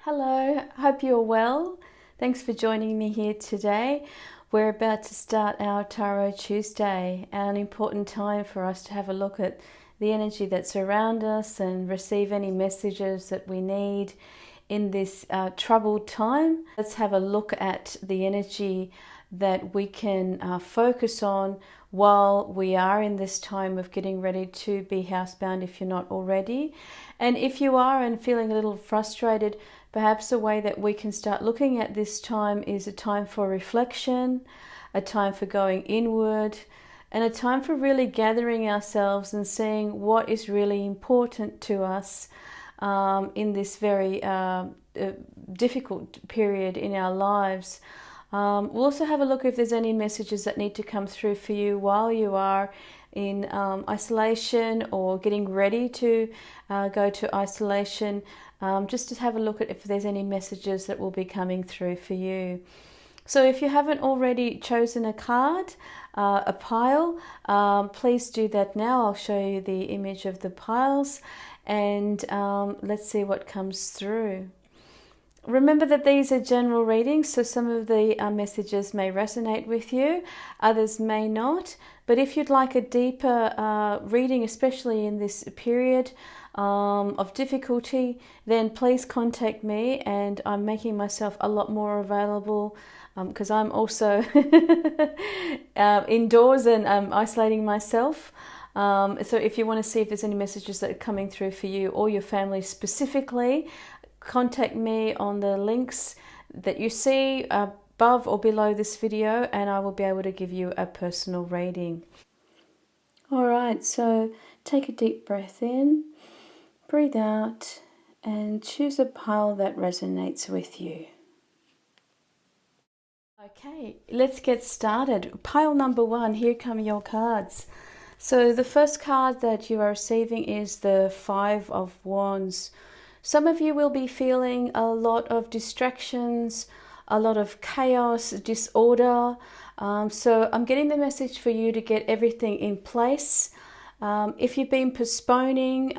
Hello, hope you're well. Thanks for joining me here today. We're about to start our Tarot Tuesday, an important time for us to have a look at the energy that's around us and receive any messages that we need in this troubled time. Let's have a look at the energy that we can focus on while we are in this time of getting ready to be housebound if you're not already. And if you are and feeling a little frustrated, perhaps a way that we can start looking at this time is a time for reflection, a time for going inward, and a time for really gathering ourselves and seeing what is really important to us in this very difficult period in our lives. We'll also have a look if there's any messages that need to come through for you while you are in isolation or getting ready to go to isolation, just to have a look at if there's any messages that will be coming through for you. So if you haven't already chosen a card, a pile, please do that now. I'll show you the image of the piles and let's see what comes through. Remember that these are general readings, so some of the messages may resonate with you, others may not. But if you'd like a deeper reading, especially in this period of difficulty, then please contact me, and I'm making myself a lot more available because I'm also indoors and isolating myself. So if you want to see if there's any messages that are coming through for you or your family specifically, contact me on the links that you see above or below this video, and I will be able to give you a personal reading. Alright, so take a deep breath in, breathe out, and choose a pile that resonates with you. Okay, let's get started. Pile number 1, here come your cards. So the first card that you are receiving is the Five of Wands. Some of you will be feeling a lot of distractions, a lot of chaos, disorder. So I'm getting the message for you to get everything in place. If you've been postponing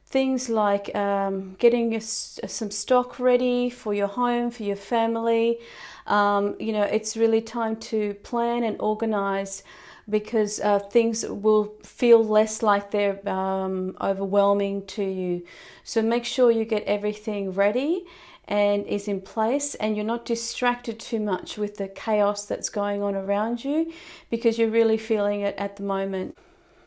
things like getting some stock ready for your home, for your family, it's really time to plan and organize, because things will feel less like they're overwhelming to you. So make sure you get everything ready and is in place, and you're not distracted too much with the chaos that's going on around you, because you're really feeling it at the moment.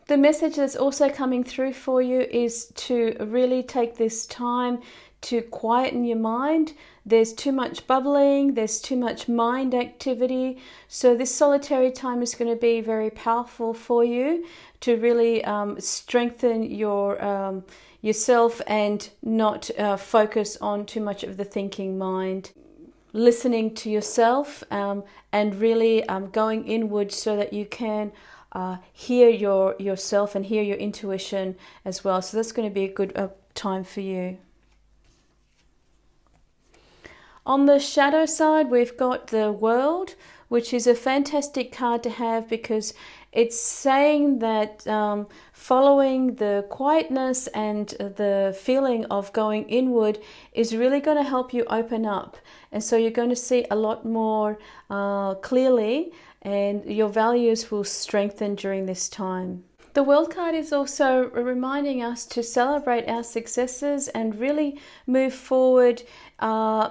The message that's also coming through for you is to really take this time to quieten your mind. There's too much bubbling, there's too much mind activity. So this solitary time is going to be very powerful for you to really strengthen your yourself and not focus on too much of the thinking mind. Listening to yourself and really going inward so that you can hear yourself and hear your intuition as well. So that's going to be a good time for you. On the shadow side, we've got the World, which is a fantastic card to have because it's saying that following the quietness and the feeling of going inward is really going to help you open up. And so you're going to see a lot more clearly, and your values will strengthen during this time. The World card is also reminding us to celebrate our successes and really move forward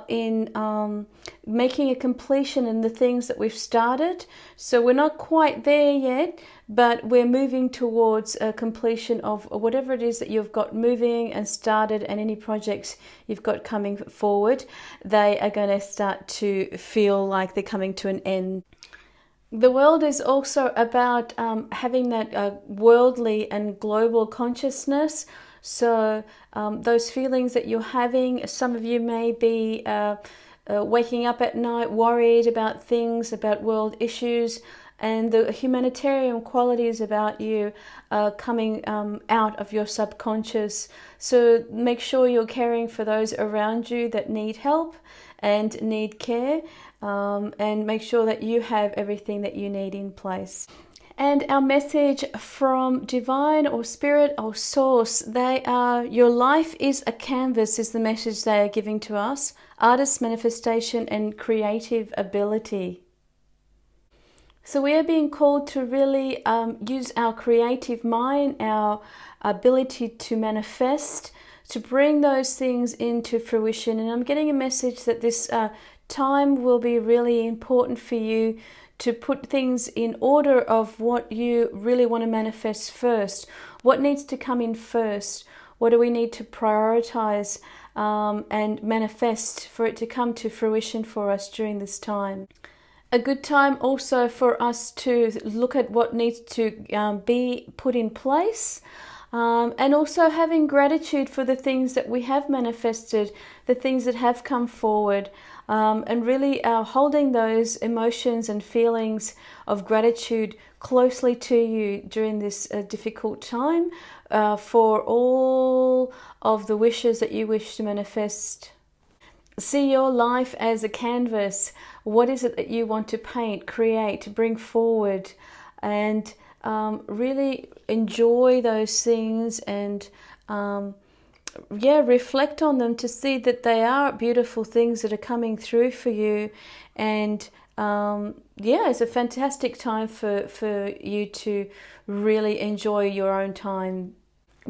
in making a completion in the things that we've started. So we're not quite there yet, but we're moving towards a completion of whatever it is that you've got moving and started, and any projects you've got coming forward, they are going to start to feel like they're coming to an end. The World is also about having that worldly and global consciousness. So those feelings that you're having, some of you may be waking up at night worried about things, about world issues, and the humanitarian qualities about you coming out of your subconscious. So make sure you're caring for those around you that need help and need care, and make sure that you have everything that you need in place. And our message from divine or spirit or source, they are, your life is a canvas, is the message they are giving to us. Artist manifestation and creative ability. So we are being called to really use our creative mind, our ability to manifest, to bring those things into fruition. And I'm getting a message that this time will be really important for you to put things in order of what you really want to manifest first. What needs to come in first? What do we need to prioritize and manifest for it to come to fruition for us during this time? A good time also for us to look at what needs to be put in place. And also having gratitude for the things that we have manifested, the things that have come forward, and really holding those emotions and feelings of gratitude closely to you during this difficult time for all of the wishes that you wish to manifest. See your life as a canvas. What is it that you want to paint, create, bring forward, and really enjoy those things and reflect on them to see that they are beautiful things that are coming through for you. And it's a fantastic time for you to really enjoy your own time.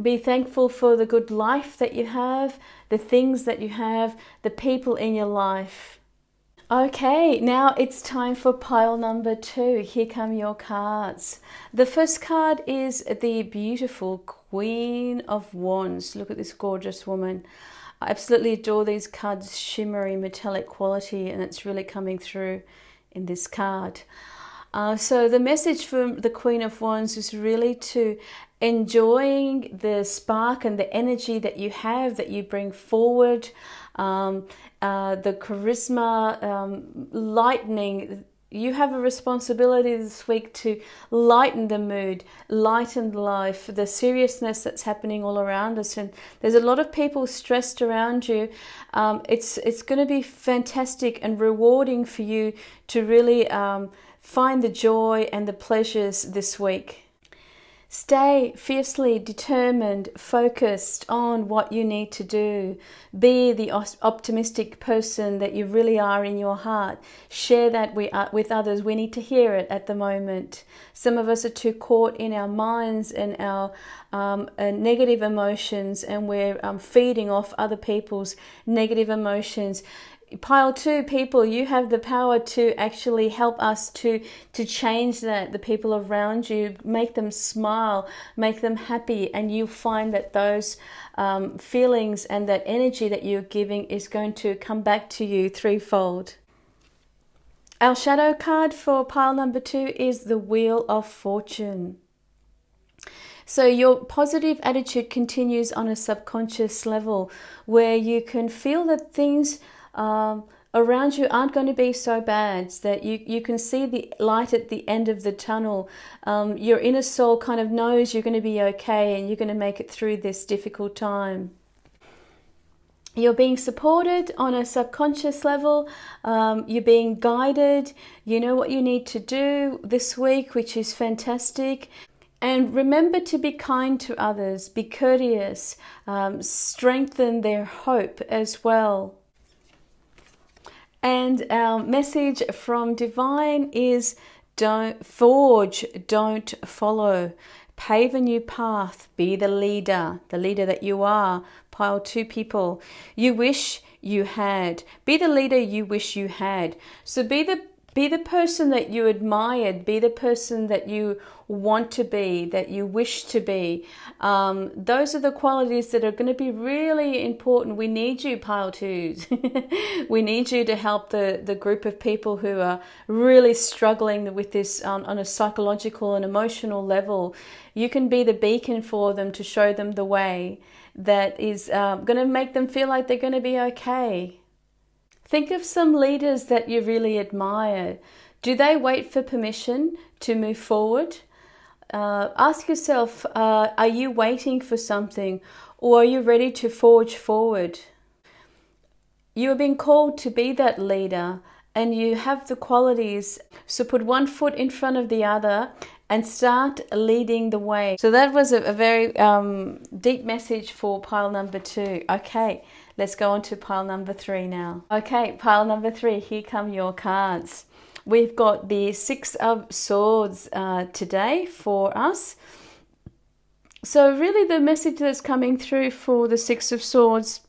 Be thankful for the good life that you have, the things that you have, the people in your life. Okay, now it's time for pile number 2. Here come your cards. The first card is the beautiful Queen of Wands. Look at this gorgeous woman. I absolutely adore these cards' shimmery metallic quality, and it's really coming through in this card. So the message from the Queen of Wands is really to enjoying the spark and the energy that you have, that you bring forward, the charisma, lightening. You have a responsibility this week to lighten the mood, lighten life, the seriousness that's happening all around us. And there's a lot of people stressed around you. It's going to be fantastic and rewarding for you to really find the joy and the pleasures this week. Stay fiercely determined, focused on what you need to do. Be the optimistic person that you really are in your heart. Share that with others. We need to hear it at the moment. Some of us are too caught in our minds and our negative emotions, and we're feeding off other people's negative emotions. Pile 2, people, you have the power to actually help us to change that. The people around you, make them smile, make them happy, and you'll find that those feelings and that energy that you're giving is going to come back to you threefold. Our shadow card for pile number 2 is the Wheel of Fortune. So your positive attitude continues on a subconscious level, where you can feel that things around you aren't going to be so bad, that you can see the light at the end of the tunnel. Your inner soul kind of knows you're going to be okay and you're going to make it through this difficult time. You're being supported on a subconscious level. You're being guided. You know what you need to do this week, which is fantastic. And remember to be kind to others, be courteous, strengthen their hope as well. And our message from Divine is don't forge, don't follow. Pave a new path, be the leader that you are. Pile 2, people. You wish you had. Be the leader you wish you had. So be the person that you admired, be the person that you want to be, that you wish to be. Those are the qualities that are going to be really important. We need you, pile 2s. We need you to help the group of people who are really struggling with this on a psychological and emotional level. You can be the beacon for them to show them the way that is going to make them feel like they're going to be okay. Think of some leaders that you really admire. Do they wait for permission to move forward? Ask yourself, are you waiting for something, or are you ready to forge forward? You are being called to be that leader, and you have the qualities. So put one foot in front of the other and start leading the way. So that was a very deep message for pile number 2. Okay, let's go on to pile number 3 now. Okay, pile number 3, here come your cards. We've got the 6 of Swords today for us. So really the message that's coming through for the 6 of Swords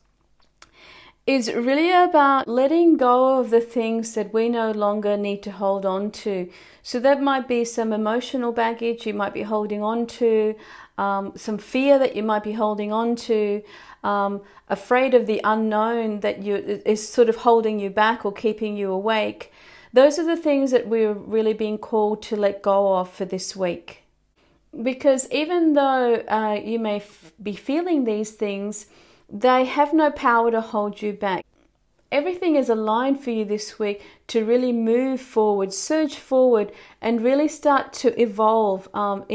is really about letting go of the things that we no longer need to hold on to. So that might be some emotional baggage you might be holding on to, some fear that you might be holding on to, afraid of the unknown that is sort of holding you back or keeping you awake. Those are the things that we're really being called to let go of for this week. Because even though you may be feeling these things, they have no power to hold you back. Everything is aligned for you this week to really move forward, surge forward, and really start to evolve on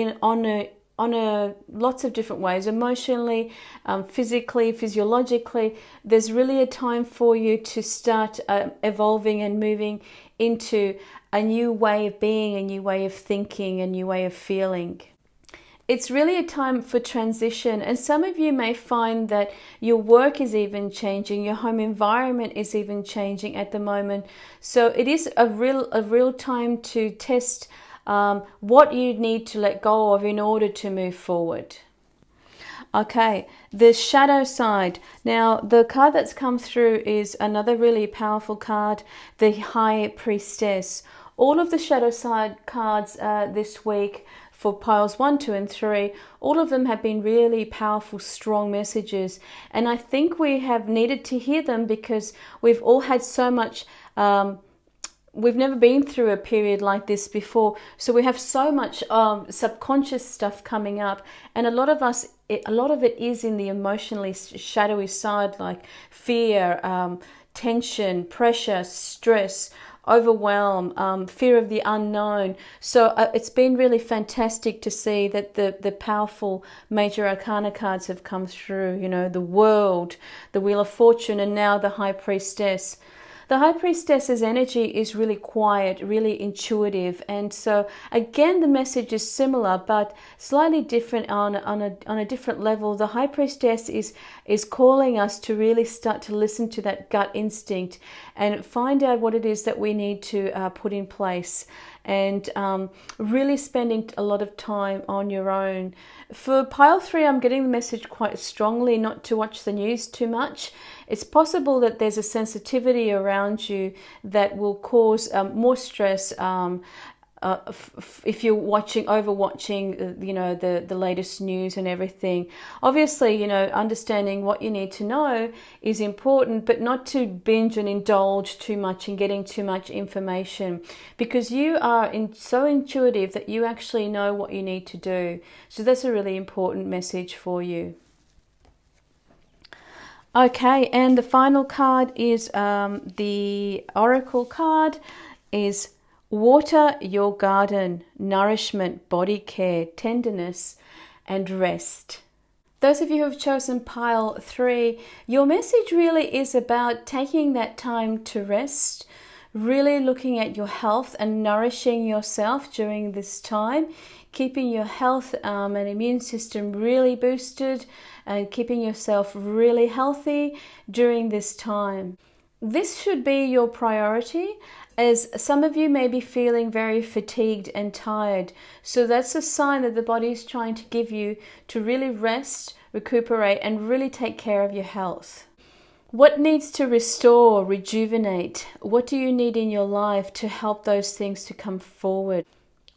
lots of different ways, emotionally, physically, physiologically. There's really a time for you to start evolving and moving into a new way of being, a new way of thinking, a new way of feeling. It's really a time for transition, and some of you may find that your work is even changing, your home environment is even changing at the moment. So it is a real time to test what you need to let go of in order to move forward. Okay, the shadow side. Now, the card that's come through is another really powerful card, the High Priestess. All of the shadow side cards this week for piles 1, 2, and 3, all of them have been really powerful, strong messages. And I think we have needed to hear them because we've all had so much, we've never been through a period like this before. So we have so much subconscious stuff coming up. And a lot of it is in the emotionally shadowy side, like fear, tension, pressure, stress, overwhelm, fear of the unknown. So it's been really fantastic to see that the powerful major arcana cards have come through, you know, the World, the Wheel of Fortune, and now the High Priestess. The High Priestess's energy is really quiet, really intuitive, and so again the message is similar but slightly different on a different level. The High Priestess is calling us to really start to listen to that gut instinct and find out what it is that we need to put in place, and really spending a lot of time on your own. For pile 3, I'm getting the message quite strongly not to watch the news too much. It's possible that there's a sensitivity around you that will cause more stress if you're overwatching, you know, the latest news and everything. Obviously, you know, understanding what you need to know is important, but not to binge and indulge too much and getting too much information, because you are so intuitive that you actually know what you need to do. So that's a really important message for you. Okay, and the final card is the Oracle card is Water Your Garden, Nourishment, Body Care, Tenderness, and Rest. Those of you who have chosen pile 3, your message really is about taking that time to rest, really looking at your health and nourishing yourself during this time, keeping your health and immune system really boosted, and keeping yourself really healthy during this time. This should be your priority, as some of you may be feeling very fatigued and tired. So that's a sign that the body is trying to give you to really rest, recuperate, and really take care of your health. What needs to restore, rejuvenate? What do you need in your life to help those things to come forward?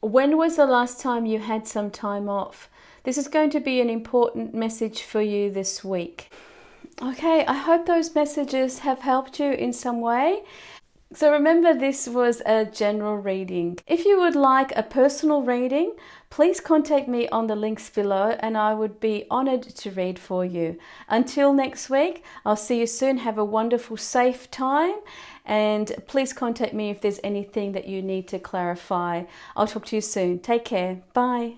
When was the last time you had some time off? This is going to be an important message for you this week. Okay, I hope those messages have helped you in some way. So remember, this was a general reading. If you would like a personal reading, please contact me on the links below and I would be honored to read for you. Until next week, I'll see you soon. Have a wonderful, safe time, and please contact me if there's anything that you need to clarify. I'll talk to you soon. Take care. Bye.